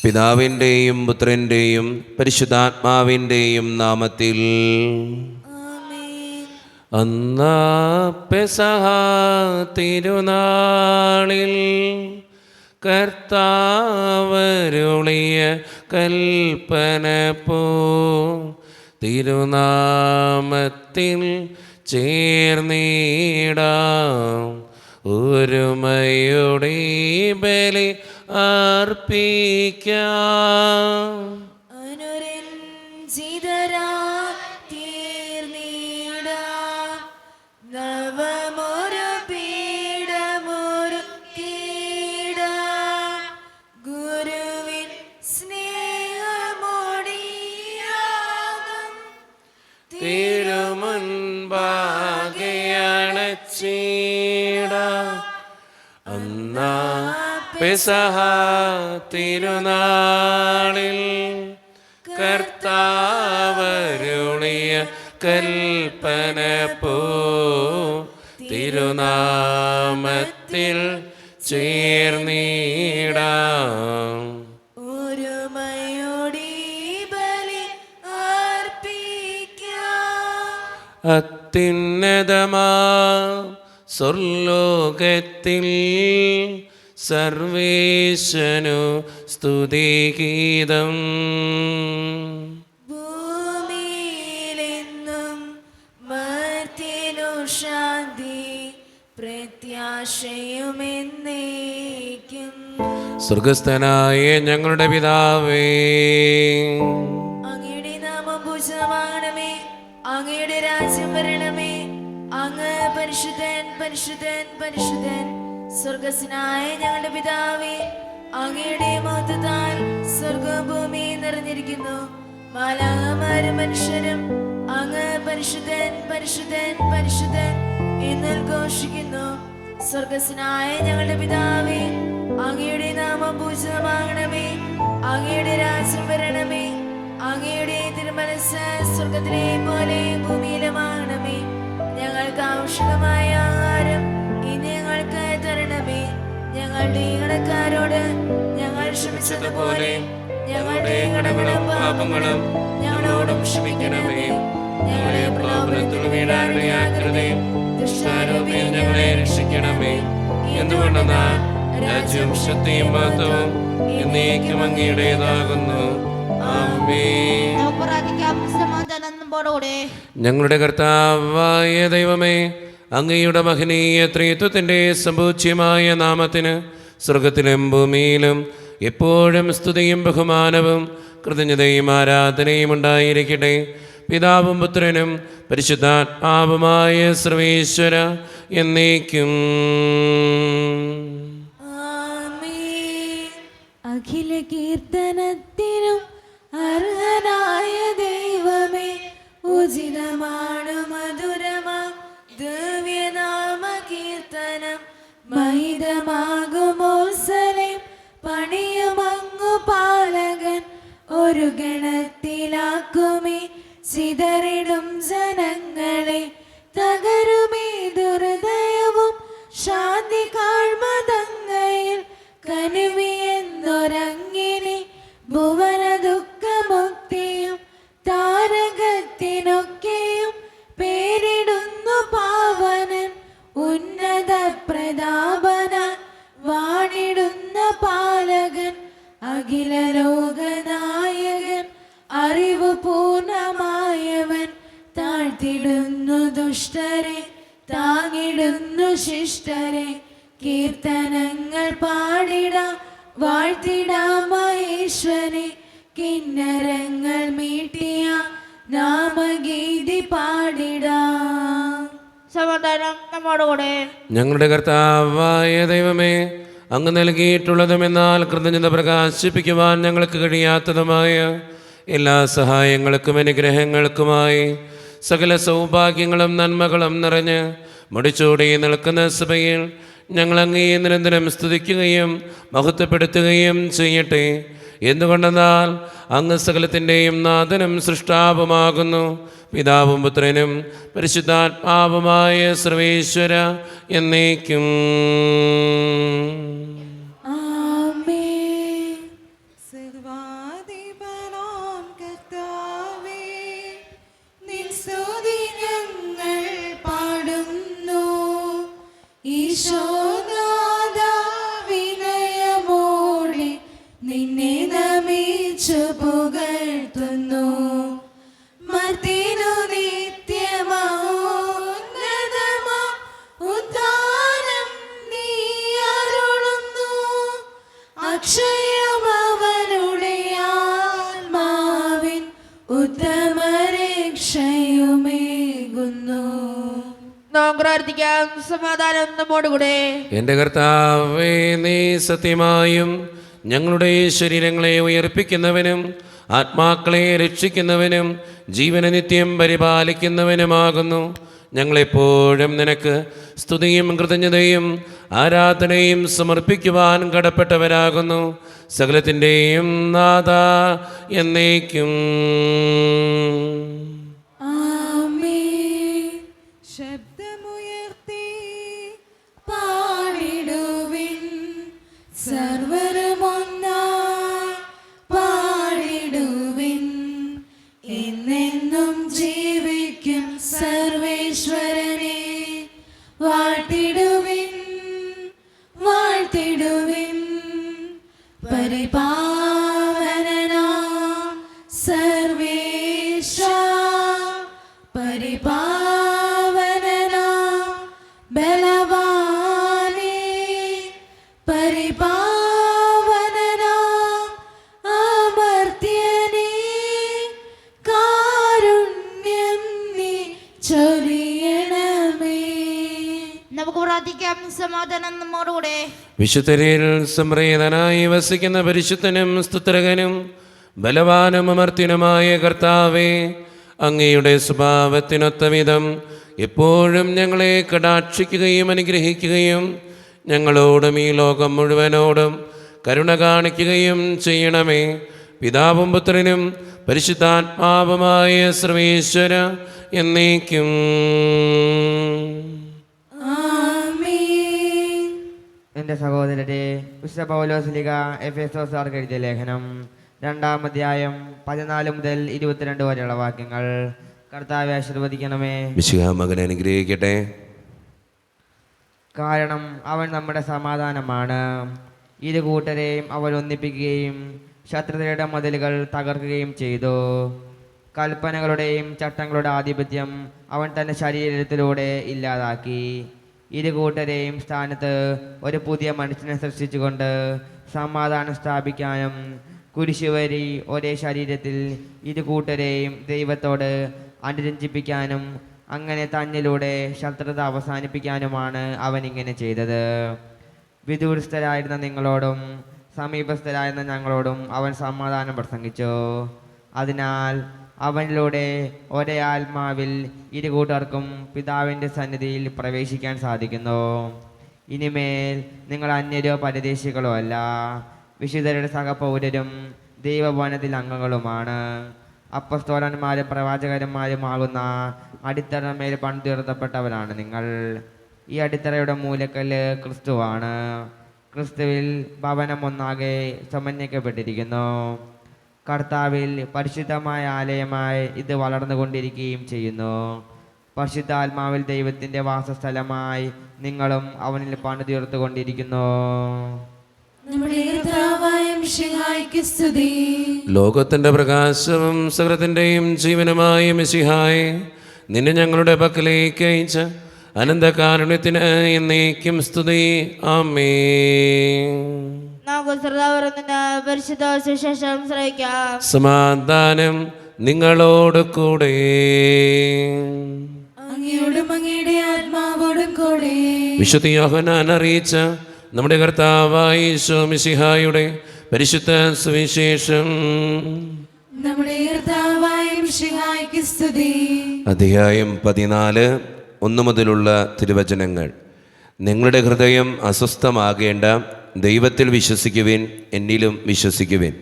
പിതാവിൻ്റെയും പുത്രൻ്റെയും പരിശുദ്ധാത്മാവിൻ്റെയും നാമത്തിൽ. അന്നാ പെസഹ തിരുനാളിൽ കർത്താവരുളിയ കൽപ്പന പോ തിരുനാമത്തിൽ ചേർന്നിടാം ഒരുമയോടെ ബലി അർപ്പിക്കാം. അനുരഞ്ജിതരാ തീർന്നിടാം നവമൊരു പീഠമൊരുക്കിടാം ഗുരുവിൻ സ്നേഹമോടിയാകും തിരുമുൻപാകെ അണച്ചിടാം. അന്നാ പെസഹ തിരുനാളിൽ കർത്താവരുളിയ കൽപ്പന പോ തിരുനാമത്തിൽ ചേർന്നിടാം ഒരുമയോടെ ബലി അർപ്പിക്കാം. അത്യുന്നതമാ സ്വർലോകത്തിൽ സർവേശനു സ്തുതിഗീതം. ഭൂമിയിലെന്നും മർത്യനു ശാന്തി പ്രത്യാശയുമെന്നേക്കും. സ്വർഗസ്ഥനായ ഞങ്ങളുടെ പിതാവേ, അങ്ങയുടെ നാമം പൂജിതമാകണമേ, അങ്ങയുടെ രാജ്യം വരണമേ, അങ്ങ് പരിശുദ്ധൻ പരിശുദ്ധൻ പരിശുദ്ധൻ. സ്വർഗസ്നായ ഞങ്ങളുടെ പിതാവേ, അങ്ങയുടെ മഹത്വത്താൽ സ്വർഗഭൂമി നിറഞ്ഞിരിക്കുന്നു. മാലാഖമാരും മനുഷ്യരും അങ്ങ് പരിശുദ്ധൻ പരിശുദ്ധൻ പരിശുദ്ധൻ എന്ന് ഘോഷിക്കുന്നു. സ്വർഗസ്നായ ഞങ്ങളുടെ പിതാവേ, അങ്ങയുടെ നാമം പൂജിതമാകണമേ, അങ്ങയുടെ രാജ്യം വരണമേ, അങ്ങയുടെ തിരുമനസ്സ് സ്വർഗത്തിലെ പോലെ ഭൂമിയിലുമാകണമേ. ഞങ്ങൾക്ക് ആവശ്യമായ ആഹാരം ഇന്ന് ഞങ്ങൾക്ക് തരണമേ. ഞങ്ങളുടെ കടക്കാരോട് ഞങ്ങൾ ക്ഷമിച്ചതുപോലെ ഞങ്ങളുടെ കടങ്ങളും പാപങ്ങളും ഞങ്ങളോടും ക്ഷമിക്കണമേ. ഞങ്ങളെ പ്രലോഭനത്തിൽ വീഴാനിടയാക്കരുതേ, ദുഷ്ടാരൂപിയിൽ ഞങ്ങളെ രക്ഷിക്കണമേ. എന്തുകൊണ്ടെന്നാൽ രാജ്യവും ശക്തിയും മഹത്വവും എന്നേക്കും അങ്ങയുടേതാകുന്നു. ആമേൻ. ഞങ്ങളുടെ കർത്താവായ ദൈവമേ, അങ്ങയുടെ മഹനീയ ത്രിത്വത്തിൻ്റെ സമ്പൂജ്യമായ നാമത്തിന് സ്വർഗത്തിലും ഭൂമിയിലും എപ്പോഴും സ്തുതിയും ബഹുമാനവും കൃതജ്ഞതയും ആരാധനയും ഉണ്ടായിരിക്കട്ടെ. പിതാവും പുത്രനും പരിശുദ്ധാത്മാവുമായ സർവേശ്വര എന്നേക്കും. അഖില കീർത്തനത്തിനും അർഹനായ ദൈവമേ, ഉചിതമാണ് മധുരമാ ദിവ്യനാമ കീർത്തനം. മഹിതമാകുമോത്സലം പണിയുമങ്ങു പാലകൻ, ഒരു ഗണത്തിലാക്കുമേ ചിതറിടും ജനങ്ങളെ. തകരുമേ ദുർദയവും ശാന്തി കാഴ്മതങ്ങയിൽ കനുവിയെന്നൊരങ്ങിനെ. ഭുവന ദുഃഖമുക്തിയും താരകത്തിനൊക്കെയും പേരിടുന്നു പാവനൻ. ഉന്നത പ്രതാപന വാണിടുന്ന പാലകൻ, അഖില ലോകനായകൻ അറിവ് പൂർണ്ണമായവൻ. താഴ്ത്തിടുന്നു ദുഷ്ടരെ താങ്ങിടുന്നു ശിഷ്ടരെ. കീർത്തനങ്ങൾ പാടിടാം വാഴ്ത്തിടാം മഹേശ്വരെ. കിന്നരങ്ങൾ മീട്ടിയ നാമഗീതി പാടിടാം. സമാധാനം നമ്മോടുകൂടെ. ഞങ്ങളുടെ കർത്താവായ ദൈവമേ, അങ്ങ് നൽകിയിട്ടുള്ളതും എന്നാൽ കൃതജ്ഞത പ്രകാശിപ്പിക്കുവാൻ ഞങ്ങൾക്ക് കഴിയാത്തതുമായ എല്ലാ സഹായങ്ങൾക്കും അനുഗ്രഹങ്ങൾക്കുമായി സകല സൗഭാഗ്യങ്ങളും നന്മകളും നിറഞ്ഞ് മുടിച്ചൂടി നിൽക്കുന്ന സഭയിൽ ഞങ്ങൾ അങ്ങയെ നിരന്തരം സ്തുതിക്കുകയും മഹത്വപ്പെടുത്തുകയും ചെയ്യട്ടെ. എന്തുകൊണ്ടെന്നാൽ അങ്ങ് സകലത്തിൻ്റെയും നാഥനും സൃഷ്ടാവുമാകുന്നു. പിതാവും പുത്രനും പരിശുദ്ധാത്മാവുമായ സർവേശ്വര എന്നേക്കും. ആമേൻ. അക്ഷയം അവനുടെ ആത്മാവിൻ ഉത്തമരക്ഷയുമേകുന്നു. നാം പ്രാർത്ഥിക്കാം. സമാധാനം നമ്മോടുകൂടെ. എൻ്റെ കർത്താവേ, നീ സത്യമായും ഞങ്ങളുടെ ശരീരങ്ങളെ ഉയർപ്പിക്കുന്നവനും ആത്മാക്കളെ രക്ഷിക്കുന്നവനും ജീവന നിത്യം പരിപാലിക്കുന്നവനുമാകുന്നു. ഞങ്ങളെപ്പോഴും നിനക്ക് സ്തുതിയും കൃതജ്ഞതയും ആരാധനയും സമർപ്പിക്കുവാൻ കടപ്പെട്ടവരാകുന്നു. സകലത്തിൻ്റെയും നാഥ എന്നേക്കും. ആമേൻ. ശബ്ദമുയർത്തി പാടിടുവിൻ, സർവ്വരുമൊന്നായി പാടിടുവിൻ. എന്നെന്നും ജീവിക്കും സർവേശ്വരനെ വാഴ്ത്തിടുവിൻ, വാഴ്ത്തിടുവിൻ. പരിപാവനനാം സർവേശ, പരിപാവനനാം ബലവാനേ, പരിപാവനനാം അമർത്യനേ, കാരുണ്യം നീ ചൊരിയണമേ. നമുക്ക് പ്രാർത്ഥിക്കാം. സമാധാനം നമ്മോടുകൂടെ. വിശുദ്ധരിൽ സംപ്രീതനായി വസിക്കുന്ന പരിശുദ്ധനും സ്തുത്രകനും ബലവാനും അമർത്യനുമായ കർത്താവേ, അങ്ങയുടെ സ്വഭാവത്തിനൊത്ത വിധം എപ്പോഴും ഞങ്ങളെ കടാക്ഷിക്കുകയും അനുഗ്രഹിക്കുകയും ഞങ്ങളോടും ഈ ലോകം മുഴുവനോടും കരുണ കാണിക്കുകയും ചെയ്യണമേ. പിതാവും പുത്രനും പരിശുദ്ധാത്മാവുമായ സർവേശ്വര എന്നേക്കും. ആമേൻ. എൻ്റെ സഹോദരരെ, വിശുദ്ധ പൗലോസ്ലീഹ എഫേസോസുകാർക്ക് എഴുതിയ ലേഖനം 2-ാം അധ്യായം 14 മുതൽ 22 വരെയുള്ള വാക്യങ്ങൾ. കർത്താവെ ആശീർവദിക്കണമേ. മിശിഹാ മകനെ അനുഗ്രഹിക്കട്ടെ. കാരണം അവൻ നമ്മുടെ സമാധാനമാണ്. ഇരു കൂട്ടരെയും അവൻ ഒന്നിപ്പിക്കുകയും ശത്രുതയുടെ മതിലുകൾ തകർക്കുകയും ചെയ്തു. കൽപ്പനകളുടെയും ചട്ടങ്ങളുടെ ആധിപത്യം അവൻ തൻ്റെ ശരീരത്തിലൂടെ ഇല്ലാതാക്കി. ഇരു കൂട്ടരെയും സ്ഥാനത്ത് ഒരു പുതിയ മനുഷ്യനെ സൃഷ്ടിച്ചുകൊണ്ട് സമാധാനം സ്ഥാപിക്കാനും കുരിശുവരി ഒരേ ശരീരത്തിൽ ഇരു കൂട്ടരെയും ദൈവത്തോട് അനുരഞ്ജിപ്പിക്കാനും അങ്ങനെ തന്നിലൂടെ ശത്രുത അവസാനിപ്പിക്കാനുമാണ് അവൻ ഇങ്ങനെ ചെയ്തത്. വിദൂരസ്ഥരായിരുന്ന നിങ്ങളോടും സമീപസ്ഥരായിരുന്ന ഞങ്ങളോടും അവൻ സമാധാനം പ്രസംഗിച്ചു. അതിനാൽ അവനിലൂടെ ഒരേ ആത്മാവിൽ ഇരു കൂട്ടർക്കും പിതാവിൻ്റെ സന്നിധിയിൽ പ്രവേശിക്കാൻ സാധിക്കുന്നു. ഇനിമേൽ നിങ്ങൾ അന്യരോ പരദേശികളോ അല്ല, വിശുദ്ധരുടെ സഹപൗരരും ദൈവഭവനത്തിൽ അംഗങ്ങളുമാണ്. അപ്പസ്തോലന്മാരും പ്രവാചകന്മാരുമാകുന്ന അടിത്തറമേൽ പണിതുയർത്തപ്പെട്ടവരാണ് നിങ്ങൾ. ഈ അടിത്തറയുടെ മൂലക്കല്ല് ക്രിസ്തുവാണ്. ക്രിസ്തുവിൽ ഭവനം ഒന്നാകെ സമന്വയിക്കപ്പെട്ടിരിക്കുന്നു. കർത്താവിൽ പരിശുദ്ധമായ ആലയമായി ഇത് വളർന്നുകൊണ്ടിരിക്കുകയും ചെയ്യുന്നു. പരിശുദ്ധാത്മാവിൽ ദൈവത്തിൻ്റെ വാസസ്ഥലമായി നിങ്ങളും അവനിൽ പണിതുയർത്തുകൊണ്ടിരിക്കുന്നു. നമ്മുടെ കർത്താവായ മിശിഹായ്ക്ക് സ്തുതി. ലോകത്തിൻ്റെ പ്രകാശവും സകലത്തിൻ്റെയും ജീവനുമായ മിശിഹായെ, നിന്നെ ഞങ്ങളുടെ പക്കലേക്ക് അയച്ച അനന്തകാരുണ്യത്തിന് എന്നേക്കും സ്തുതി. ആമേൻ. നമുക്ക് ശ്രദ്ധാപൂർവ്വം പരിശുദ്ധ സുവിശേഷം ശ്രവിക്കാം. സമാധാനം നിങ്ങളോട് കൂടെ. അങ്ങയോടും അങ്ങയുടെ ആത്മാവോടും കൂടെ. വിശുദ്ധ യോഹന്നാൻ അറിയിച്ച നമ്മുടെ കർത്താവായ ഈശോ മിശിഹായുടെ പരിശുദ്ധ സുവിശേഷം. നമ്മുടെ കർത്താവായ മിശിഹായ്ക്ക് സ്തുതി. അധ്യായം 14 1 മുതലുള്ള തിരുവചനങ്ങൾ. നിങ്ങളുടെ ഹൃദയം അസ്വസ്ഥമാകേണ്ട, ദൈവത്തിൽ വിശ്വസിക്കുവിൻ, എന്നിലും വിശ്വസിക്കുവിൻ.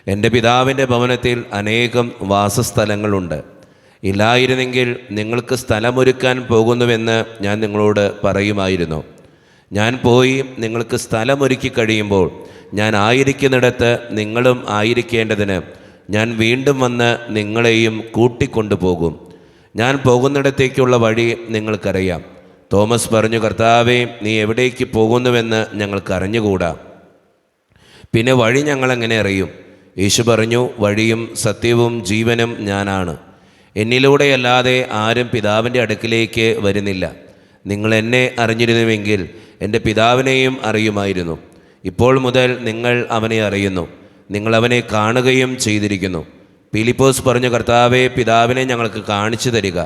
എൻ്റെ പിതാവിൻ്റെ ഭവനത്തിൽ അനേകം വാസസ്ഥലങ്ങളുണ്ട്. ഇല്ലായിരുന്നെങ്കിൽ നിങ്ങൾക്ക് സ്ഥലമൊരുക്കാൻ പോകുന്നുവെന്ന് ഞാൻ നിങ്ങളോട് പറയുമായിരുന്നു. ഞാൻ പോയി നിങ്ങൾക്ക് സ്ഥലമൊരുക്കി കഴിയുമ്പോൾ ഞാൻ ആയിരിക്കുന്നിടത്ത് നിങ്ങളും ആയിരിക്കേണ്ടതിന് ഞാൻ വീണ്ടും വന്ന് നിങ്ങളെയും കൂട്ടിക്കൊണ്ടുപോകും. ഞാൻ പോകുന്നിടത്തേക്കുള്ള വഴി നിങ്ങൾക്കറിയാം. തോമസ് പറഞ്ഞു, കർത്താവേ, നീ എവിടേക്ക് പോകുന്നുവെന്ന് ഞങ്ങൾക്കറിഞ്ഞുകൂടാ, പിന്നെ വഴി ഞങ്ങളെങ്ങനെ അറിയും? യേശു പറഞ്ഞു, വഴിയും സത്യവും ജീവനും ഞാനാണ്. എന്നിലൂടെയല്ലാതെ ആരും പിതാവിൻ്റെ അടുക്കിലേക്ക് വരുന്നില്ല. നിങ്ങൾ എന്നെ അറിഞ്ഞിരുന്നുവെങ്കിൽ എൻ്റെ പിതാവിനെയും അറിയുമായിരുന്നു. ഇപ്പോൾ മുതൽ നിങ്ങൾ അവനെ അറിയുന്നു, നിങ്ങൾ അവനെ കാണുകയും ചെയ്തിരിക്കുന്നു. പീലിപ്പോസ് പറഞ്ഞു, കർത്താവേ, പിതാവിനെ ഞങ്ങൾക്ക് കാണിച്ചു തരിക,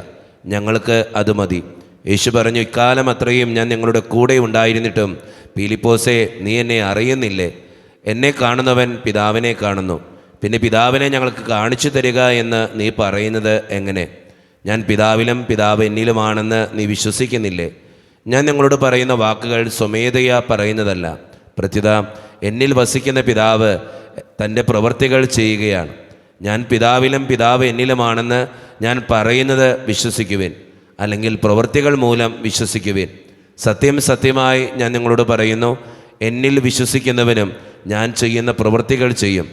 ഞങ്ങൾക്ക് അത് മതി. യേശു പറഞ്ഞു, ഇക്കാലം അത്രയും ഞാൻ നിങ്ങളുടെ കൂടെ ഉണ്ടായിരുന്നിട്ടും പീലിപ്പോസേ, നീ എന്നെ അറിയുന്നില്ലേ? എന്നെ കാണുന്നവൻ പിതാവിനെ കാണുന്നു. പിന്നെ പിതാവിനെ ഞങ്ങൾക്ക് കാണിച്ചു തരിക എന്ന് നീ പറയുന്നത് എങ്ങനെ? ഞാൻ പിതാവിലും പിതാവ് എന്നിലുമാണെന്ന് നീ വിശ്വസിക്കുന്നില്ലേ? ഞാൻ നിങ്ങളോട് പറയുന്ന വാക്കുകൾ സ്വമേധയാ പറയുന്നതല്ല, പ്രത്യുത എന്നിൽ വസിക്കുന്ന പിതാവ് തൻ്റെ പ്രവൃത്തികൾ ചെയ്യുകയാണ്. ഞാൻ പിതാവിലും പിതാവ് എന്നിലുമാണെന്ന് ഞാൻ പറയുന്നത് വിശ്വസിക്കുവിൻ, അല്ലെങ്കിൽ പ്രവൃത്തികൾ മൂലം വിശ്വസിക്കുവിൻ. സത്യം സത്യമായി ഞാൻ നിങ്ങളോട് പറയുന്നു, എന്നിൽ വിശ്വസിക്കുന്നവനും ഞാൻ ചെയ്യുന്ന പ്രവൃത്തികൾ ചെയ്യും.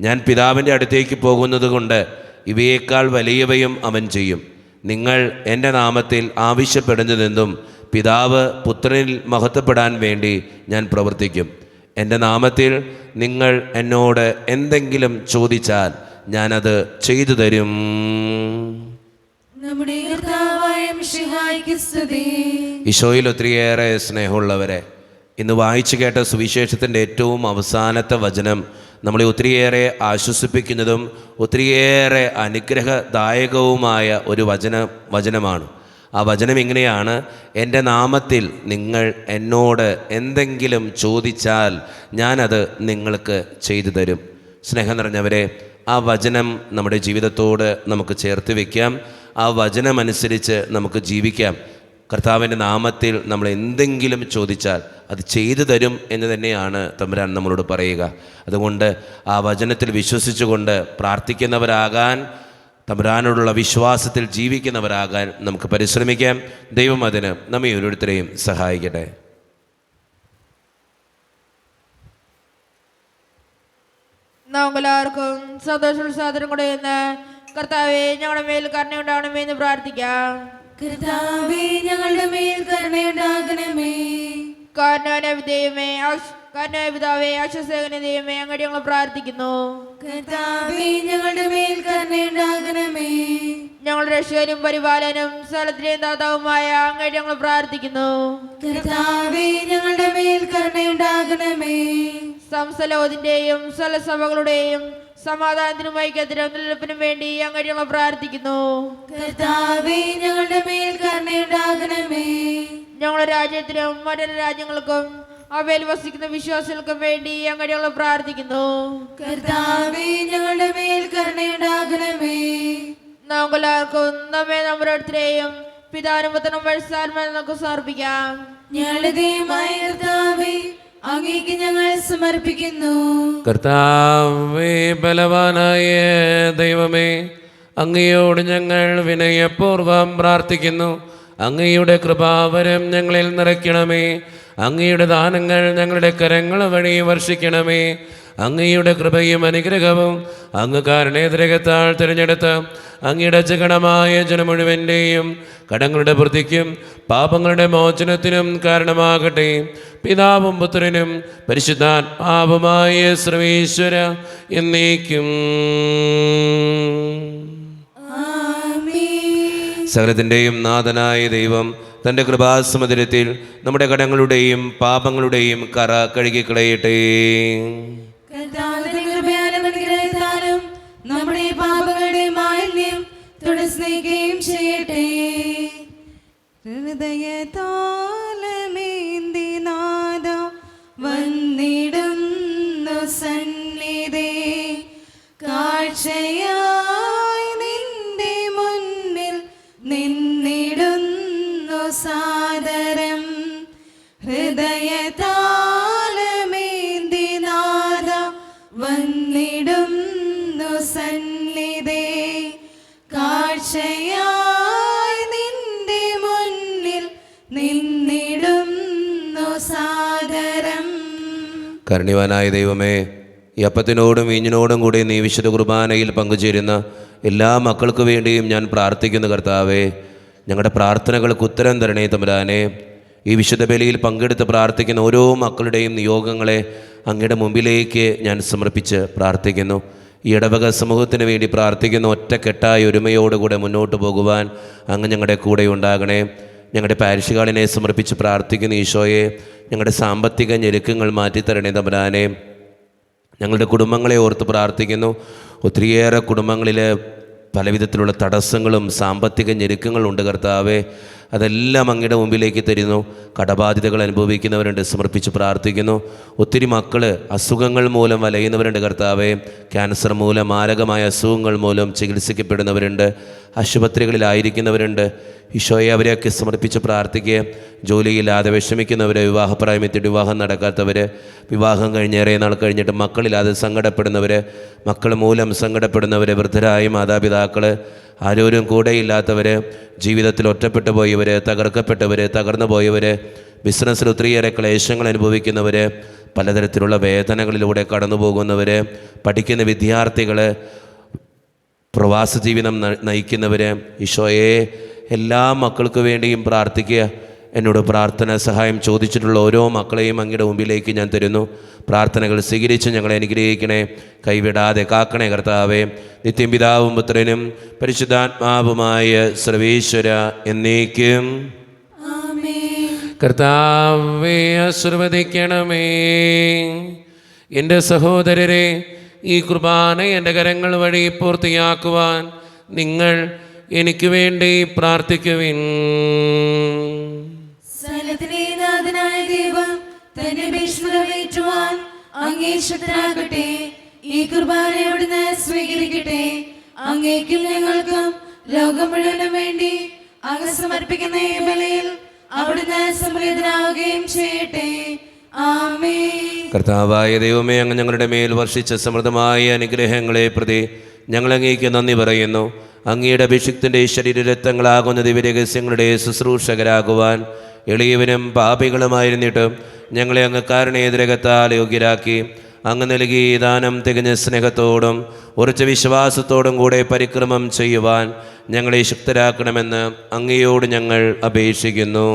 ഞാൻ പിതാവിൻ്റെ അടുത്തേക്ക് പോകുന്നത് കൊണ്ട് ഇവയേക്കാൾ വലിയവയും അവൻ ചെയ്യും. നിങ്ങൾ എൻ്റെ നാമത്തിൽ ആവശ്യപ്പെടുന്നതെന്തും പിതാവ് പുത്രനിൽ മഹത്വപ്പെടാൻ വേണ്ടി ഞാൻ പ്രവർത്തിക്കും. എൻ്റെ നാമത്തിൽ നിങ്ങൾ എന്നോട് എന്തെങ്കിലും ചോദിച്ചാൽ ഞാനത് ചെയ്തു തരും. നമ്മുടെ കർത്താവായ മിശിഹായ്ക്ക് സ്തുതി. ഈശോയിൽ ഒത്തിരിയേറെ സ്നേഹമുള്ളവരെ, ഇന്ന് വായിച്ചു കേട്ട സുവിശേഷത്തിൻ്റെ ഏറ്റവും അവസാനത്തെ വചനം നമ്മളെ ഒത്തിരിയേറെ ആശ്വസിപ്പിക്കുന്നതും ഒത്തിരിയേറെ അനുഗ്രഹദായകവുമായ ഒരു വചനമാണ്. ആ വചനം ഇങ്ങനെയാണ്: എൻ്റെ നാമത്തിൽ നിങ്ങൾ എന്നോട് എന്തെങ്കിലും ചോദിച്ചാൽ ഞാനത് നിങ്ങൾക്ക് ചെയ്തു തരും. സ്നേഹം നിറഞ്ഞവരെ, ആ വചനം നമ്മുടെ ജീവിതത്തോട് നമുക്ക് ചേർത്ത് വയ്ക്കാം. ആ വചനമനുസരിച്ച് നമുക്ക് ജീവിക്കാം. കർത്താവിൻ്റെ നാമത്തിൽ നമ്മൾ എന്തെങ്കിലും ചോദിച്ചാൽ അത് ചെയ്തു തരും എന്ന് തന്നെയാണ് തമ്പുരാൻ നമ്മളോട് പറയുക. അതുകൊണ്ട് ആ വചനത്തിൽ വിശ്വസിച്ചുകൊണ്ട് പ്രാർത്ഥിക്കുന്നവരാകാൻ, തമ്പുരാനോടുള്ള വിശ്വാസത്തിൽ ജീവിക്കുന്നവരാകാൻ നമുക്ക് പരിശ്രമിക്കാം. ദൈവം അതിന് നമ്മെ ഓരോരുത്തരെയും സഹായിക്കട്ടെ. നമുക്കെല്ലാവർക്കും സന്തോഷോത്സാഹത്തിനും കൂടെ എന്ന് കർത്താവെ ഞങ്ങളുടെ മേൽ കരുണയുണ്ടാകണമേ എന്ന് പ്രാർത്ഥിക്കാം. കർത്താവേ, ഞങ്ങളുടെ മേൽ കരുണയുണ്ടാകണമേ. കാരണവനായ പിതാവേ, ആശ്വാസകനായ ദൈവമേ, അങ്ങോട്ട് ഞങ്ങൾ പ്രാർത്ഥിക്കുന്നു. കർത്താവേ, ഞങ്ങളുടെ മേൽ കരുണയുണ്ടാകണമേ. ഞങ്ങളുടെ രക്ഷകനും പരിപാലനും സ്ഥലത്തിലെയും ദാതാവുമായ അങ്ങോട്ട് ഞങ്ങൾ പ്രാർത്ഥിക്കുന്നു. കർത്താവേ, ഞങ്ങളുടെ മേൽ കരുണയുണ്ടാകണമേ. സംസ്ഥലോകത്തിന്റെയും സ്ഥലസഭകളുടെയും സമാധാനത്തിനും ഐക്യത്തിനും നിലനിൽപ്പിനും വേണ്ടി അങ്ങോട്ട് ഞങ്ങൾ പ്രാർത്ഥിക്കുന്നു. കർത്താവേ, ഞങ്ങളുടെ മേൽ കരുണയുണ്ടാകണമേ. ഞങ്ങളുടെ രാജ്യത്തിനും മറ്റൊരു രാജ്യങ്ങൾക്കും അവയിൽ വസിക്കുന്ന വിശ്വാസികൾക്കും വേണ്ടി അങ്ങോട്ട് ഞങ്ങൾ പ്രാർത്ഥിക്കുന്നു. കർത്താവേ, ഞങ്ങളുടെ മേൽ കരുണയുണ്ടാകണമേ. നമുക്കെല്ലാവർക്കും നമ്മെ നമ്മുടെ അടുത്തേയും പിതാവിനും പുത്രനും പരിശുദ്ധാത്മാവിനും നമുക്ക് സമർപ്പിക്കാം. ഞങ്ങളുടെ ദൈവമായ കർത്താവേ, അങ്ങേക്ക് ഞങ്ങൾ സമർപ്പിക്കുന്നു. കർത്താവേ, ബലവാനായ ദൈവമേ, അങ്ങയോട് ഞങ്ങൾ വിനയപൂർവം പ്രാർത്ഥിക്കുന്നു. അങ്ങയുടെ കൃപാവരം ഞങ്ങളിൽ നിറയ്ക്കണമേ. അങ്ങയുടെ ദാനങ്ങൾ ഞങ്ങളുടെ കരങ്ങൾ വഴി വർഷിക്കണമേ. അങ്ങയുടെ കൃപയും അനുഗ്രഹവും അങ്ങ് കാരണേതരകത്താൽ തിരഞ്ഞെടുത്ത അങ്ങയുടെ ജഗണമായ ജനം മുഴുവൻ്റെയും കടങ്ങളുടെ വൃദ്ധിക്കും പാപങ്ങളുടെ മോചനത്തിനും കാരണമാകട്ടെ. പിതാവും പുത്രനും പരിശുദ്ധാത്മാവുമായ സർവീശ്വര എന്നേക്കും. സകലത്തിൻ്റെയും നാഥനായ ദൈവം തൻ്റെ കൃപാസമുദ്രത്തിൽ നമ്മുടെ കടങ്ങളുടെയും പാപങ്ങളുടെയും കറ കഴുകിക്കളയട്ടെ. കർത്താവിന്റെ കൃപയാലും അനുഗ്രഹത്താലും നമ്മുടെ പാപങ്ങളുടെ മാലിന്യം തുടസ്നേഹിക്കുകയും ചെയ്യട്ടെ. ഹൃദയതാലമേന്തി നാദ വന്നിടുന്നു സന്നിധി, കാഴ്ചയായി നിന്റെ മുന്നിൽ നിന്നിടുന്നു സാദരം. ഹൃദയതാലമേന്തി നാദ വന്നിടുന്നു സന്നിധി, കാഴ്ചയായി നിന്റെ മുന്നിൽ നിന്നിടുന്നു സാദരം. കരുണ്യവാനായ ദൈവമേ, ഈ അപ്പത്തിനോടും വീഞ്ഞിനോടും കൂടി നീ വിശുദ്ധ കുർബാനയിൽ പങ്കുചേരുന്ന എല്ലാ മക്കൾക്ക് വേണ്ടിയും ഞാൻ പ്രാർത്ഥിക്കുന്നു. കർത്താവേ, ഞങ്ങളുടെ പ്രാർത്ഥനകൾക്ക് ഉത്തരം തരണേ തമ്പുരാനെ. ഈ വിശുദ്ധ ബലിയിൽ പങ്കെടുത്ത് പ്രാർത്ഥിക്കുന്ന ഓരോ മക്കളുടെയും നിയോഗങ്ങളെ അങ്ങയുടെ മുമ്പിലേക്ക് ഞാൻ സമർപ്പിച്ച് പ്രാർത്ഥിക്കുന്നു. ഈ ഇടവക സമൂഹത്തിന് വേണ്ടി പ്രാർത്ഥിക്കുന്ന ഒറ്റക്കെട്ടായ ഒരുമയോടുകൂടെ മുന്നോട്ട് പോകുവാൻ അങ്ങ് ഞങ്ങളുടെ കൂടെ ഉണ്ടാകണേ. ഞങ്ങളുടെ പാരിഷുകാളിനെ സമർപ്പിച്ച് പ്രാർത്ഥിക്കുന്ന ഈശോയെ, ഞങ്ങളുടെ സാമ്പത്തിക ഞെരുക്കങ്ങൾ മാറ്റിത്തരണേ തമ്പുരാനെ. ഞങ്ങളുടെ കുടുംബങ്ങളെ ഓർത്ത് പ്രാർത്ഥിക്കുന്നു. ഒത്തിരിയേറെ കുടുംബങ്ങളിൽ പലവിധത്തിലുള്ള തടസ്സങ്ങളും സാമ്പത്തിക ഞെരുക്കങ്ങളുണ്ട് കർത്താവേ. അതെല്ലാം അങ്ങയുടെ മുമ്പിലേക്ക് തരുന്നു. കടബാധ്യതകൾ അനുഭവിക്കുന്നവരുണ്ട്, സമർപ്പിച്ച് പ്രാർത്ഥിക്കുന്നു. ഒത്തിരി മക്കൾ അസുഖങ്ങൾ മൂലം വലയുന്നവരുണ്ട് കർത്താവേ. ക്യാൻസർ മൂലം, മാരകമായ അസുഖങ്ങൾ മൂലം ചികിത്സിക്കപ്പെടുന്നവരുണ്ട്, ആശുപത്രികളിലായിരിക്കുന്നവരുണ്ട്. ഈശോയെ, അവരെയൊക്കെ സമർപ്പിച്ച് പ്രാർത്ഥിക്കുക. ജോലിയില്ലാതെ വിഷമിക്കുന്നവർ, വിവാഹപ്രായമെത്തിയിട്ട് വിവാഹം നടക്കാത്തവർ, വിവാഹം കഴിഞ്ഞേറെ നാൾ കഴിഞ്ഞിട്ട് മക്കളില്ലാതെ സങ്കടപ്പെടുന്നവർ, മക്കൾ മൂലം സങ്കടപ്പെടുന്നവർ, വൃദ്ധരായ മാതാപിതാക്കൾ, ആരോരും കൂടെയില്ലാത്തവർ, ജീവിതത്തിൽ ഒറ്റപ്പെട്ടു പോയവർ, തകർക്കപ്പെട്ടവർ, തകർന്നു പോയവർ, ബിസിനസ്സിൽ ഒത്തിരിയേറെ ക്ലേശങ്ങൾ അനുഭവിക്കുന്നവർ, പലതരത്തിലുള്ള വേദനകളിലൂടെ കടന്നു പോകുന്നവർ, പഠിക്കുന്ന വിദ്യാർത്ഥികൾ, പ്രവാസ ജീവിതം നയിക്കുന്നവർ, ഈശോയെ എല്ലാ മക്കൾക്ക് വേണ്ടിയും പ്രാർത്ഥിക്കുക. എന്നോട് പ്രാർത്ഥന സഹായം ചോദിച്ചിട്ടുള്ള ഓരോ മക്കളെയും അങ്ങയുടെ മുമ്പിലേക്ക് ഞാൻ തരുന്നു. പ്രാർത്ഥനകൾ സ്വീകരിച്ച് ഞങ്ങളെ അനുഗ്രഹിക്കണേ, കൈവിടാതെ കാക്കണേ കർത്താവേ. നിത്യം പിതാവും പുത്രനും പരിശുദ്ധാത്മാവുമായ സർവേശ്വര എന്നേക്കും. കർത്താവേ ആശീർവദിക്കണമേ. എൻ്റെ സഹോദരരെ, ഈ കുർബാന എൻ്റെ കരങ്ങൾ വഴി പൂർത്തിയാക്കുവാൻ നിങ്ങൾ എനിക്ക് വേണ്ടി പ്രാർത്ഥിക്കുവിൻ. സകലത്തിലെ നാഥനായ ദൈവം തന്റെ ഭീഷ്മതമേറ്റുവാൻ അങ്ങേ ശക്തനാകട്ടെ. ഈ കുർബാന അവിടുന്ന് സ്വീകരിക്കട്ടെ. അങ്ങേക്കും ഞങ്ങൾക്കും ലോകം മുഴുവനും വേണ്ടി അങ്ങ് സമർപ്പിക്കുന്ന ഈ ബലിയിൽ അവിടുന്ന് സംപ്രീതനാവുകയും ചെയ്യട്ടെ. ആമേൻ. കർത്താവായ ദൈവമേ, അങ്ങ് ഞങ്ങളുടെ മേൽ വർഷിച്ച സമൃദ്ധമായ അനുഗ്രഹങ്ങളെ പ്രതി ഞങ്ങൾ അങ്ങേക്ക് നന്ദി പറയുന്നു. അങ്ങയുടെ അഭിഷിക്തൻ്റെ ശരീരരക്തങ്ങളാകുന്ന ദിവ്യരഹസ്യങ്ങളുടെ ശുശ്രൂഷകരാകുവാൻ എളിയവനും പാപികളുമായിരുന്നിട്ടും ഞങ്ങളെ അങ്ങ് കാരുണ്യരകത്താൽ യോഗ്യരാക്കി അങ്ങ് നൽകി ദാനം തികഞ്ഞ സ്നേഹത്തോടും ഉറച്ച വിശ്വാസത്തോടും കൂടെ പരിക്രമം ചെയ്യുവാൻ ഞങ്ങളെ ശക്തരാക്കണമെന്ന് അങ്ങയോട് ഞങ്ങൾ അപേക്ഷിക്കുന്നു.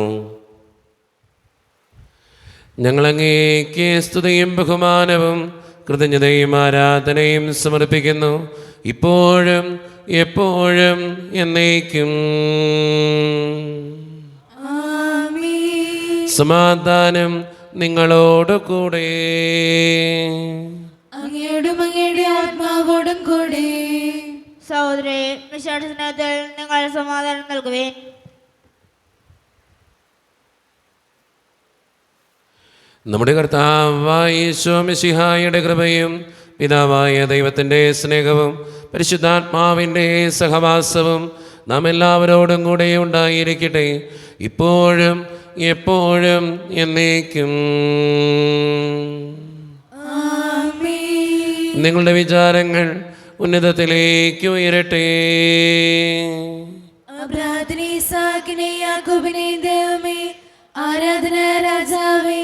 ഞങ്ങളങ്ങേക്ക് സ്തുതിയും ബഹുമാനവും കൃതജ്ഞതയും ആരാധനയും സമർപ്പിക്കുന്നു, ഇപ്പോഴും എപ്പോഴും എന്നേക്കും. സമാധാനം നിങ്ങളോട് കൂടെ. അങ്ങയോടും അങ്ങയുടെ ആത്മാവോടും കൂടെ. സഹോദരേ, വിശ്വാസത്തിൽ നിങ്ങൾ സമാധാനം നൽകുവേൻ. നമ്മുടെ കർത്താവായ യേശു മിശിഹായുടെ കൃപയും പിതാവായ ദൈവത്തിൻ്റെ സ്നേഹവും പരിശുദ്ധാത്മാവിൻ്റെ സഹവാസവും നാം എല്ലാവരോടും കൂടെ ഉണ്ടായിരിക്കട്ടെ, ഇപ്പോഴും എപ്പോഴും എന്നേക്കും. നിങ്ങളുടെ വിചാരങ്ങൾ ഉന്നതത്തിലേക്ക് ഉയരട്ടെ. ദൈവമേ, ആരാധന രാജാവേ,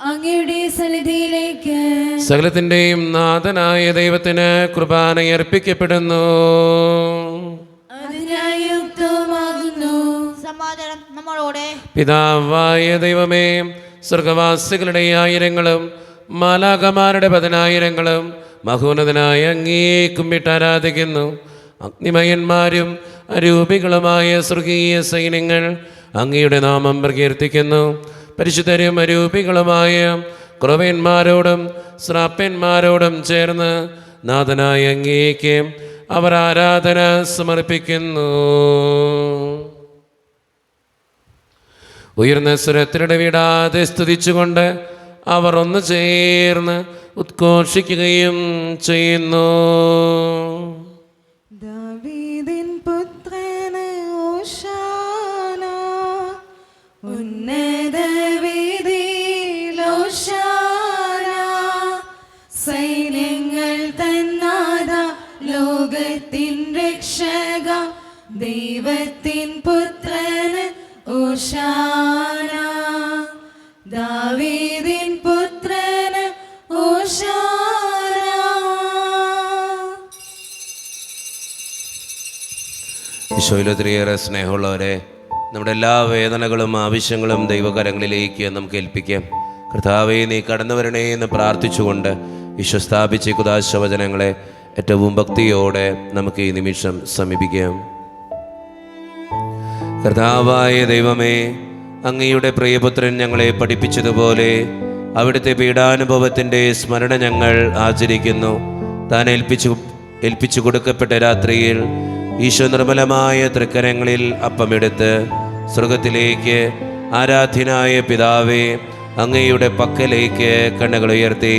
അങ്ങയുടെ സന്നിധിയിലേക്ക് സകലത്തിൻ്റെയും നാഥനായ ദൈവത്തിന് കുർബാന അർപ്പിക്കപ്പെടുന്നു. അതിനായുക്തവുമാകുന്നു. സമാധാനം നമ്മളോടെ. പിതാവായ ദൈവമേ, സ്വർഗവാസികളുടെ ആയിരങ്ങളും മാലാഖമാരുടെ 10,000ങ്ങളും മഹോന്നതനായ അങ്ങേ കുമ്പിട്ട് ആരാധിക്കുന്നു. അഗ്നിമയന്മാരും അരൂപികളുമായ സ്വർഗീയ സൈന്യങ്ങൾ അങ്ങയുടെ നാമം പ്രകീർത്തിക്കുന്നു. പരിശുദ്ധരും അരൂപികളുമായ ക്രൊവന്മാരോടും ശ്രാപ്പന്മാരോടും ചേർന്ന് നാഥനായ അങ്ങേക്ക് അവർ ആരാധന സമർപ്പിക്കുന്നു. ഉയർന്ന സ്വരത്തിലൂടെ വിടാതെ സ്തുതിച്ചുകൊണ്ട് അവർ ഒന്ന് ചേർന്ന് ഉദ്ഘോഷിക്കുകയും ചെയ്യുന്നു. ദാവീദിൻ പുത്രന് ഹോശാന, ഉന്നത വീഥിയിൽ ഹോശാന. സൈന്യങ്ങൾ തന്നാഥ, ലോകത്തിൻ രക്ഷക, ദൈവത്തിൻ പുത്രന് ഹോശാന. ദാവീദിൻ പുത്രന് ഹോശാന. ഈശോയിലൊത്തിരിയേറെ സ്നേഹമുള്ളവരെ, നമ്മുടെ എല്ലാ വേദനകളും ആവശ്യങ്ങളും ദൈവകരങ്ങളിലേക്ക് നമുക്ക് ഏൽപ്പിക്കാം. കർത്താവേ, നീ കടന്നു വരണേ എന്ന് പ്രാർത്ഥിച്ചുകൊണ്ട് ഈശോ സ്ഥാപിച്ച കുദാശവചനങ്ങളെ ഏറ്റവും ഭക്തിയോടെ നമുക്ക് ഈ നിമിഷം സമീപിക്കാം. കർത്താവായ ദൈവമേ, അങ്ങയുടെ പ്രിയപുത്രൻ ഞങ്ങളെ പഠിപ്പിച്ചതുപോലെ അവിടുത്തെ പീഡാനുഭവത്തിൻ്റെ സ്മരണ ഞങ്ങൾ ആചരിക്കുന്നു. താൻ ഏൽപ്പിച്ചു കൊടുക്കപ്പെട്ട രാത്രിയിൽ ഈശോ നിർമ്മലമായ തൃക്കരങ്ങളിൽ അപ്പമെടുത്ത് സ്വർഗത്തിലേക്ക് ആരാധ്യനായ പിതാവേ, അങ്ങയുടെ പക്കലേക്ക് കണ്ണുകളുയർത്തി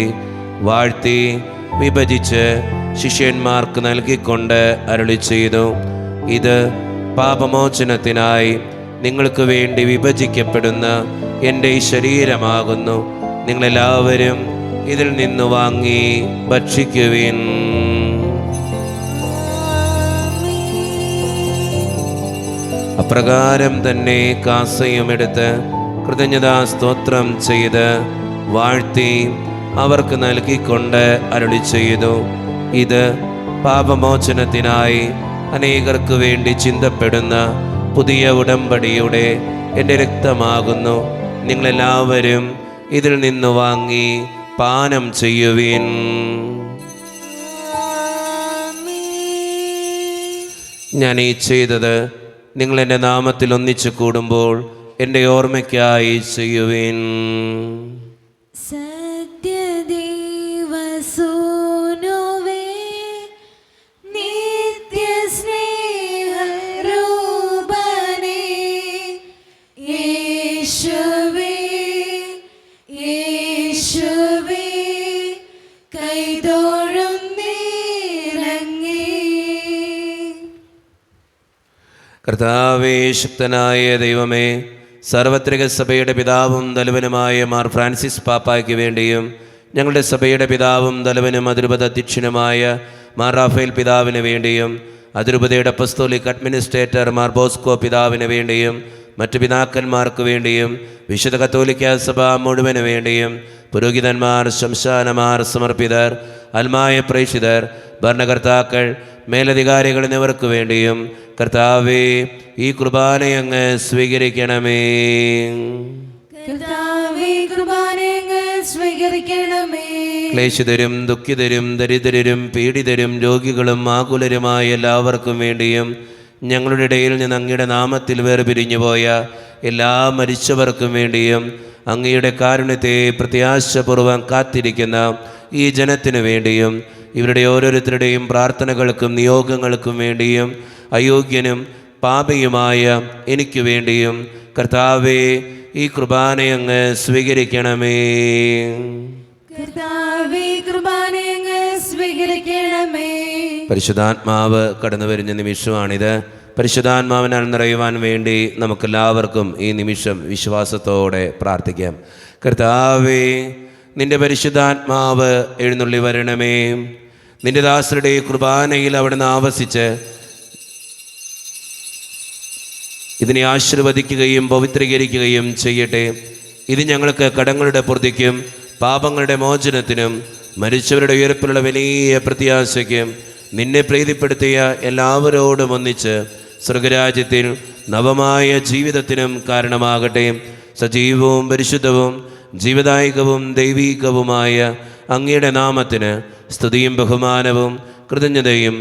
വാഴ്ത്തി വിഭജിച്ച് ശിഷ്യന്മാർക്ക് നൽകിക്കൊണ്ട് അരുളി ചെയ്തു, ഇത് പാപമോചനത്തിനായി നിങ്ങൾക്ക് വേണ്ടി വിഭജിക്കപ്പെടുന്ന എൻ്റെ ഈ ശരീരമാകുന്നു. നിങ്ങളെല്ലാവരും ഇതിൽ നിന്ന് വാങ്ങി ഭക്ഷിക്കുവിൻ. അപ്രകാരം തന്നെ കാസയുമെടുത്ത് കൃതജ്ഞതാ സ്തോത്രം ചെയ്ത് വാഴ്ത്തി അവർക്ക് നൽകിക്കൊണ്ട് അരുളി ചെയ്തു, ഇത് പാപമോചനത്തിനായി അനേകർക്ക് വേണ്ടി ചിന്തപ്പെടുന്ന പുതിയ ഉടമ്പടിയുടെ എൻ്റെ രക്തമാകുന്നു. നിങ്ങളെല്ലാവരും ഇതിൽ നിന്ന് വാങ്ങി പാനം ചെയ്യുവിൻ. ഞാൻ ഈ ചെയ്തത് നിങ്ങൾ എൻ്റെ നാമത്തിൽ ഒന്നിച്ചു കൂടുമ്പോൾ എൻ്റെ ഓർമ്മയ്ക്കായി ചെയ്യുവിൻ. സത്യദേവസൂനുവേ, നിത്യസ്നേഹരൂപനേ, യേശുവേ യേശുവേ, കൈതൊഴുന്നേരങ്ങേ. കർത്താവേ, ശക്തനായ ദൈവമേ, സാർവത്രിക സഭയുടെ പിതാവും തലവനുമായ മാർ ഫ്രാൻസിസ് പാപ്പായ്ക്ക് വേണ്ടിയും ഞങ്ങളുടെ സഭയുടെ പിതാവും തലവനും അതിരൂപത അധ്യക്ഷനുമായ മാർ റാഫേൽ പിതാവിന് വേണ്ടിയും അതിരൂപതയുടെ അപ്പസ്തോലിക് അഡ്മിനിസ്ട്രേറ്റർ മാർ ബോസ്കോ പിതാവിന് വേണ്ടിയും മറ്റു പിതാക്കന്മാർക്ക് വേണ്ടിയും വിശുദ്ധ കത്തോലിക്ക സഭ മുഴുവന് വേണ്ടിയും പുരോഹിതന്മാർ, ശംശാനമാർ, സമർപ്പിതർ, അൽമായ പ്രേക്ഷിതർ, ഭരണകർത്താക്കൾ, മേലധികാരികൾ എന്നിവർക്ക് വേണ്ടിയും കർത്താവേ, ഈ കുർബാനയങ്ങ് സ്വീകരിക്കണമേ. കർത്താവേ, കുർബാനയങ്ങ് സ്വീകരിക്കണമേ. ക്ലേശിതരും ദുഃഖിതരും ദരിദ്രരും പീഡിതരും രോഗികളും ആകുലരുമായ എല്ലാവർക്കും വേണ്ടിയും ഞങ്ങളുടെ ഇടയിൽ നിന്ന് അങ്ങയുടെ നാമത്തിൽ വേർപിരിഞ്ഞുപോയ എല്ലാ മരിച്ചവർക്കും വേണ്ടിയും അങ്ങയുടെ കാരുണ്യത്തെ പ്രത്യാശപൂർവ്വം കാത്തിരിക്കുന്ന ഈ ജനത്തിനു വേണ്ടിയും ഇവരുടെ ഓരോരുത്തരുടെയും പ്രാർത്ഥനകൾക്കും നിയോഗങ്ങൾക്കും വേണ്ടിയും അയോഗ്യനും പാപിയുമായ എനിക്ക് വേണ്ടിയും കർത്താവേ, ഈ കുർബാനയങ്ങ് സ്വീകരിക്കണമേ. കർത്താവേ, കുർബാനയങ്ങ് സ്വീകരിക്കണമേ. പരിശുദ്ധാത്മാവ് കടന്നു വരുന്ന നിമിഷമാണിത്. പരിശുദ്ധാത്മാവിനാൽ നിറയുവാൻ വേണ്ടി നമുക്കെല്ലാവർക്കും ഈ നിമിഷം വിശ്വാസത്തോടെ പ്രാർത്ഥിക്കാം. കർത്താവേ, നിന്റെ പരിശുദ്ധാത്മാവ് എഴുന്നള്ളി വരണമേ. നിന്റെ ദാസരുടെ കുർബാനയിൽ അവിടുന്ന് ആവസിച്ച് ഇതിനെ ആശീർവദിക്കുകയും പവിത്രീകരിക്കുകയും ചെയ്യട്ടെ. ഇത് ഞങ്ങൾക്ക് കടങ്ങളുടെ പൂർത്തിക്കും പാപങ്ങളുടെ മോചനത്തിനും മരിച്ചവരുടെ ഉയർപ്പിലുള്ള വലിയ പ്രത്യാശയ്ക്കും നിന്നെ പ്രീതിപ്പെടുത്തിയ എല്ലാവരോടും ഒന്നിച്ച് സ്വർഗരാജ്യത്തിൽ നവമായ ജീവിതത്തിനും കാരണമാകട്ടെ. സജീവവും പരിശുദ്ധവും ജീവദായകവും ദൈവീകവുമായ അങ്ങയുടെ നാമത്തിന് സ്തുതിയും ബഹുമാനവും കൃതജ്ഞതയും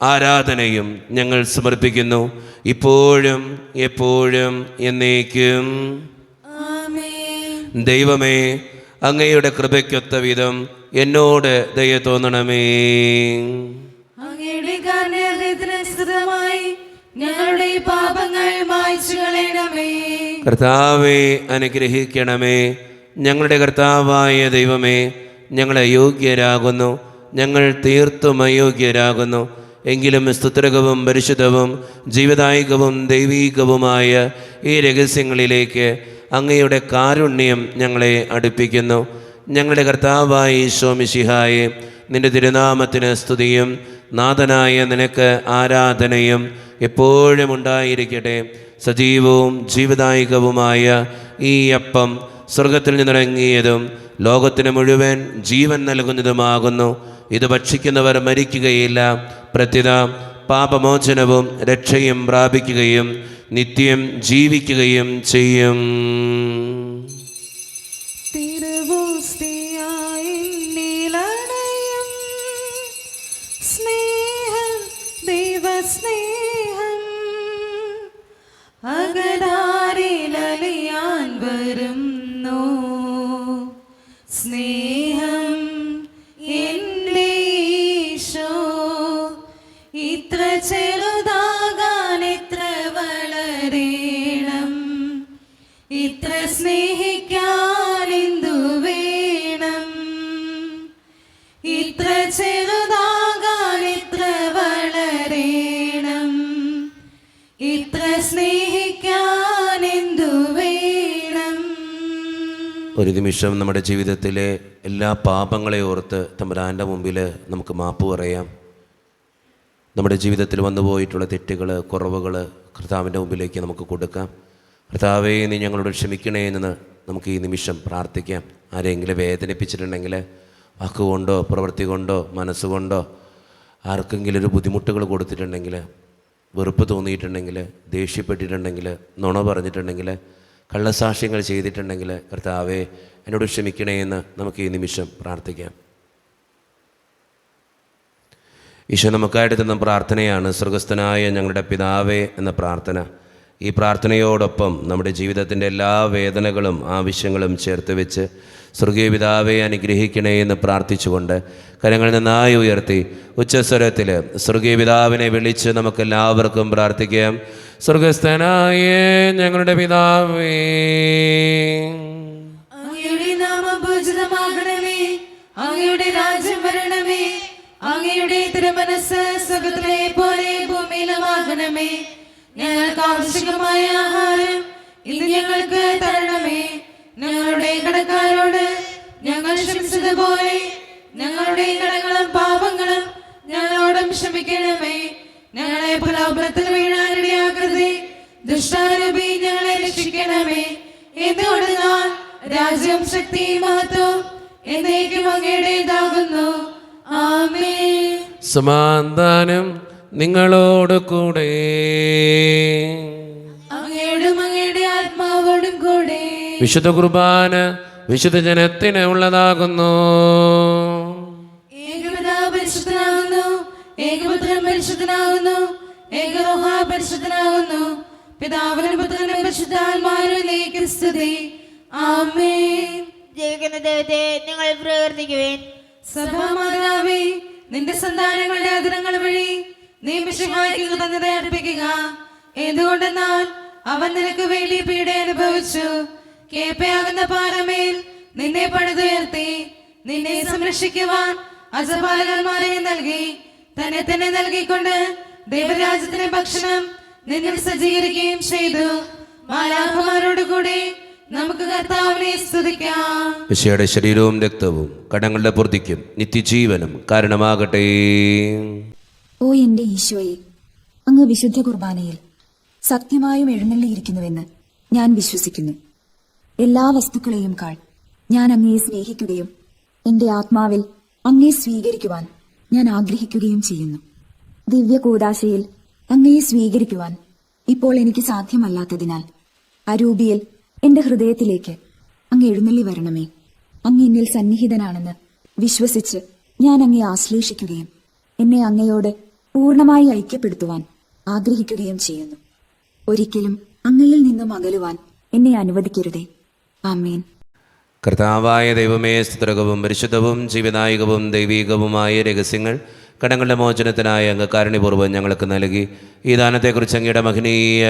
ആരാധനയും ഞങ്ങൾ സമർപ്പിക്കുന്നു, ഇപ്പോഴും എപ്പോഴും എന്നേക്കും. ആമേൻ. ദൈവമേ, അങ്ങയുടെ കൃപയ്ക്കൊത്ത വിധം എന്നോട് ദയ തോന്നണമേ. അങ്ങയുടെ കാരുണ്യത്തിനനുസൃതമായി ഞങ്ങളുടെ പാപങ്ങൾ മായ്ച്ചു കളയണമേ. കർത്താവെ അനുഗ്രഹിക്കണമേ. ഞങ്ങളുടെ കർത്താവായ ദൈവമേ, ഞങ്ങൾ അയോഗ്യരാകുന്നു, ഞങ്ങൾ തീർത്തും അയോഗ്യരാകുന്നു. എങ്കിലും സ്തുത്രകവും പരിശുദ്ധവും ജീവദായകവും ദൈവീകവുമായ ഈ രഹസ്യങ്ങളിലേക്ക് അങ്ങയുടെ കാരുണ്യം ഞങ്ങളെ അടുപ്പിക്കുന്നു. ഞങ്ങളുടെ കർത്താവായ ഈശോ മിശിഹായെ, നിന്റെ തിരുനാമത്തിന് സ്തുതിയും നാഥനായ നിനക്ക് ആരാധനയും എപ്പോഴും ഉണ്ടായിരിക്കട്ടെ. സജീവവും ജീവദായകവുമായ ഈ അപ്പം സ്വർഗത്തിൽ നിന്നിറങ്ങിയതും ലോകത്തിന് മുഴുവൻ ജീവൻ നൽകുന്നതുമാകുന്നു. ഇത് ഭക്ഷിക്കുന്നവർ മരിക്കുകയില്ല, പ്രത്യുത പാപമോചനവും രക്ഷയും പ്രാപിക്കുകയും നിത്യം ജീവിക്കുകയും ചെയ്യും. തിരുവോസ്തിയായി നീലണയും സ്നേഹം ദൈവസ്നേഹം സ്നേഹം എൻ്റെ ഈശോ ഇത്ര ചെറുതാകാൻ എത്ര വളരേണം, ഇത്ര സ്നേഹിക്കാൻ എന്തു വേണം, ഇത്ര ചെറുതാകാൻ എത്ര വളരേണം, ഇത്ര സ്നേഹിക്കാൻ എന്തു വേണം. ഒരു നിമിഷം നമ്മുടെ ജീവിതത്തിലെ എല്ലാ പാപങ്ങളെ ഓർത്ത് തമ്പുരാൻ്റെ മുമ്പിൽ നമുക്ക് മാപ്പ് പറയാം. നമ്മുടെ ജീവിതത്തിൽ വന്നുപോയിട്ടുള്ള തെറ്റുകൾ, കുറവുകൾ കർത്താവിൻ്റെ മുമ്പിലേക്ക് നമുക്ക് കൊടുക്കാം. കർത്താവേ, നീ ഞങ്ങളോട് ക്ഷമിക്കണേ എന്ന് നമുക്ക് ഈ നിമിഷം പ്രാർത്ഥിക്കാം. ആരെങ്കിലും വേദനിപ്പിച്ചിട്ടുണ്ടെങ്കിൽ, വാക്കുകൊണ്ടോ പ്രവൃത്തി കൊണ്ടോ മനസ്സുകൊണ്ടോ ആർക്കെങ്കിലും ഒരു ബുദ്ധിമുട്ടുകൾ കൊടുത്തിട്ടുണ്ടെങ്കിൽ, വെറുപ്പ് തോന്നിയിട്ടുണ്ടെങ്കിൽ, ദേഷ്യപ്പെട്ടിട്ടുണ്ടെങ്കിൽ, നുണ പറഞ്ഞിട്ടുണ്ടെങ്കിൽ, കള്ളസാക്ഷ്യങ്ങൾ ചെയ്തിട്ടുണ്ടെങ്കിൽ, കർത്താവേ എന്നോട് ക്ഷമിക്കണേ എന്ന് നമുക്ക് ഈ നിമിഷം പ്രാർത്ഥിക്കാം. ഈശോ നമുക്കായിട്ട് തന്ന പ്രാർത്ഥനയാണ് സ്വർഗസ്ഥനായ ഞങ്ങളുടെ പിതാവേ എന്ന പ്രാർത്ഥന. ഈ പ്രാർത്ഥനയോടൊപ്പം നമ്മുടെ ജീവിതത്തിൻ്റെ എല്ലാ വേദനകളും ആവശ്യങ്ങളും ചേർത്ത് വെച്ച് സ്വർഗീയ പിതാവെ അനുഗ്രഹിക്കണേ എന്ന് പ്രാർത്ഥിച്ചുകൊണ്ട് കരങ്ങൾ നന്നായി ഉയർത്തി ഉച്ചസ്വരത്തിൽ സ്വർഗീയ പിതാവിനെ വിളിച്ച് നമുക്കെല്ലാവർക്കും പ്രാർത്ഥിക്കാം. സ്വർഗസ്ഥനായ ഞങ്ങളുടെ പിതാവേ, അങ്ങയുടെ നാമം പൂജിതമാകണമേ, അങ്ങയുടെ രാജ്യം വരണമേ, അങ്ങയുടെ തിരുമനസ്സ് സ്വർഗ്ഗത്തിലെ പോലെ ഭൂമിയിലുമാകണമേ. ഞങ്ങൾക്ക് ആവശ്യമായ ആഹാരം ഇന്ന് ഞങ്ങൾക്ക് തരണമേ. ഞങ്ങളുടെ കടക്കാരോട് ഞങ്ങൾ ക്ഷമിച്ചതുപോലെ ഞങ്ങളുടെ കടങ്ങളും പാപങ്ങളും ഞങ്ങളോടും ക്ഷമിക്കണമേ. ഞങ്ങളെ പ്രലോഭനത്തിൽ വീഴാനിടയാക്കരുതേ, ദുഷ്ടാരൂപി ഞങ്ങളെ രക്ഷിക്കണമേ. എന്തുകൊണ്ട് ഞാൻ രാജ്യം, ശക്തി, മഹത്വം എന്നേക്കും അങ്ങയുടേതാകുന്നു. ആമേൻ. സമാധാനം നിങ്ങളോട് കൂടെ. അങ്ങയോടും അങ്ങയുടെ ആത്മാവോടും കൂടെ. വിശുദ്ധ കുർബാന വിശുദ്ധ ജനത്തിന് ഉള്ളതാകുന്നു. ഏകപിതാവ് പരിശുദ്ധനാകുന്നു, ഏകപുത്രൻ പരിശുദ്ധനാകുന്നു, ഏകറൂഹ പരിശുദ്ധനാകുന്നു. പിതാവിനും പുത്രനും പരിശുദ്ധാത്മാവിനും സ്തുതി. ആമേൻ. ജീവിക്കുന്ന ദൈവത്തെ നിങ്ങൾ പ്രകീർത്തിക്കുവേൻ. സഭാമാതാവേ, നിന്റെ സന്താനങ്ങളുടെ അതിരങ്ങൾ വഴി നീ മിശിഹായ്ക്ക് കൃതജ്ഞത അർപ്പിക്കുക. എന്തുകൊണ്ടെന്നാൽ അവൻ നിനക്ക് വേണ്ടി പീഡ അനുഭവിച്ചു. കേപ്പയാകുന്ന പാറമേൽ നിന്നെ പണിതുയർത്തി നിന്നെ സംരക്ഷിക്കുവാൻ അജപാലകന്മാരെ നൽകി. തന്നെ നൽകിക്കൊണ്ട് ദൈവരാജ്യത്തിന്റെ ഭക്ഷണം നിന്നിൽ സജ്ജീകരിക്കുകയും ചെയ്തു. മാലാഖമാരോട് കൂടി നമുക്ക് കർത്താവിനെ സ്തുതിക്കാം. മിശിഹായുടെ ശരീരവും രക്തവും കടങ്ങളുടെ പൂർത്തിക്കും നിത്യജീവനും കാരണമാകട്ടെ. ഓ എന്റെ ഈശോയെ, അങ്ങ് വിശുദ്ധ കുർബാനയിൽ സത്യമായും എഴുന്നള്ളിയിരിക്കുന്നുവെന്ന് ഞാൻ വിശ്വസിക്കുന്നു. എല്ലാ വസ്തുക്കളെയും കാൾ ഞാൻ അങ്ങയെ സ്നേഹിക്കുകയും എന്റെ ആത്മാവിൽ അങ്ങയെ സ്വീകരിക്കുവാൻ ഞാൻ ആഗ്രഹിക്കുകയും ചെയ്യുന്നു. ദിവ്യ കൂദാശയിൽ അങ്ങയെ സ്വീകരിക്കുവാൻ ഇപ്പോൾ എനിക്ക് സാധ്യമല്ലാത്തതിനാൽ അരൂപിയിൽ എന്റെ ഹൃദയത്തിലേക്ക് അങ്ങ് എഴുന്നള്ളി വരണമേ. അങ്ങ് എന്നിൽ സന്നിഹിതനാണെന്ന് വിശ്വസിച്ച് ഞാൻ അങ്ങയെ ആശ്ലേഷിക്കുകയും എന്നെ അങ്ങയോട് പൂർണ്ണമായി ഐക്യപ്പെടുത്തുവാൻ ആഗ്രഹിക്കുകയും ചെയ്യുന്നു. ഒരിക്കലും അങ്ങയിൽ നിന്നും അകലുവാൻ എന്നെ അനുവദിക്കരുതേ. ആമേൻ. കർത്താവായ ദൈവമേ, സ്തുതകവും പരിശുദ്ധവും ജീവനായകവും ദൈവീകവുമായ രഹസ്യങ്ങൾ കടങ്ങളുടെ മോചനത്തിനായ അങ്ങ് കാരുണ്യപൂർവ്വം ഞങ്ങൾക്ക് നൽകി. ഈ ദാനത്തെക്കുറിച്ച് അങ്ങയുടെ മഹനീയ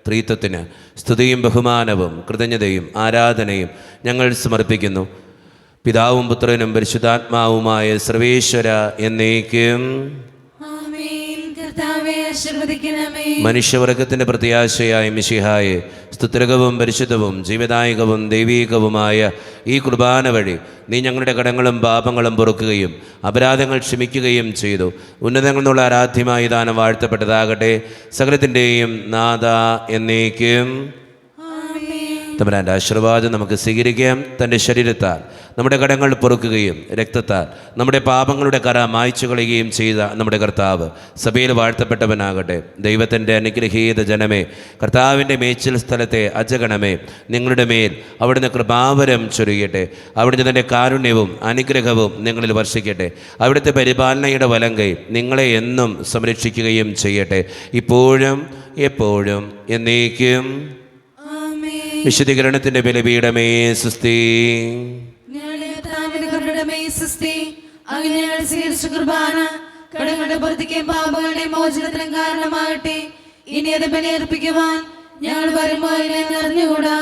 ത്രിത്വത്തിന് സ്തുതിയും ബഹുമാനവും കൃതജ്ഞതയും ആരാധനയും ഞങ്ങൾ സമർപ്പിക്കുന്നു. പിതാവും പുത്രനും പരിശുദ്ധാത്മാവുമായ സർവേശ്വര എന്നേക്കും. ആമേൻ. കർത്താവേ, ആശീർവദിക്കണമേ. മനുഷ്യവർഗത്തിന്റെ പ്രത്യാശയായ മിശിഹായെ, സ്തുത്യർഹവും പരിശുദ്ധവും ജീവദായകവും ദൈവീകവുമായ ഈ കുർബാന വഴി നീ ഞങ്ങളുടെ കടങ്ങളും പാപങ്ങളും പൊറുക്കുകയും അപരാധങ്ങൾ ക്ഷമിക്കുകയും ചെയ്തു. ഉന്നതങ്ങളിൽ നിന്നുള്ള ആരാധ്യമായ ദാനം വാഴ്ത്തപ്പെട്ടതാകട്ടെ. സകലത്തിൻ്റെയും നാഥ എന്നേക്കും. തമ്പുരാൻ്റെ ആശീർവാദം നമുക്ക് സ്വീകരിക്കാം. തൻ്റെ ശരീരത്താൽ നമ്മുടെ കടങ്ങൾ പൊറുക്കുകയും രക്തത്താൽ നമ്മുടെ പാപങ്ങളുടെ കറ മായ്ച്ചു കളയുകയും ചെയ്ത നമ്മുടെ കർത്താവ് സഭയിൽ വാഴ്ത്തപ്പെട്ടവനാകട്ടെ. ദൈവത്തിൻ്റെ അനുഗ്രഹീത ജനമേ, കർത്താവിൻ്റെ മേച്ചിൽ സ്ഥലത്തെ അജഗണമേ, നിങ്ങളുടെ മേൽ അവിടുന്ന് കൃപാവരം ചൊരിയട്ടെ. അവിടുന്ന് തൻ്റെ കാരുണ്യവും അനുഗ്രഹവും നിങ്ങളിൽ വർഷിക്കട്ടെ. അവിടുത്തെ പരിപാലനയുടെ വലങ്കൈ നിങ്ങളെ എന്നും സംരക്ഷിക്കുകയും ചെയ്യട്ടെ, ഇപ്പോഴും എപ്പോഴും എന്നേക്കും. വിശുദ്ധീകരണത്തിന്റെ ബലിപീഠമേ സുസ്തി. സ്തുതി. അങ്ങനെ ഞങ്ങൾ സ്വീകരിച്ച കുർബാന കടങ്ങളുടെ പുറത്തേക്കും പാപങ്ങളുടെ മോചനത്തിനും കാരണമാകട്ടെ. ഇനി അത് ബലിയർപ്പിക്കുവാൻ ഞങ്ങൾ വരുമ്പോൾ അറിഞ്ഞുകൂടാ.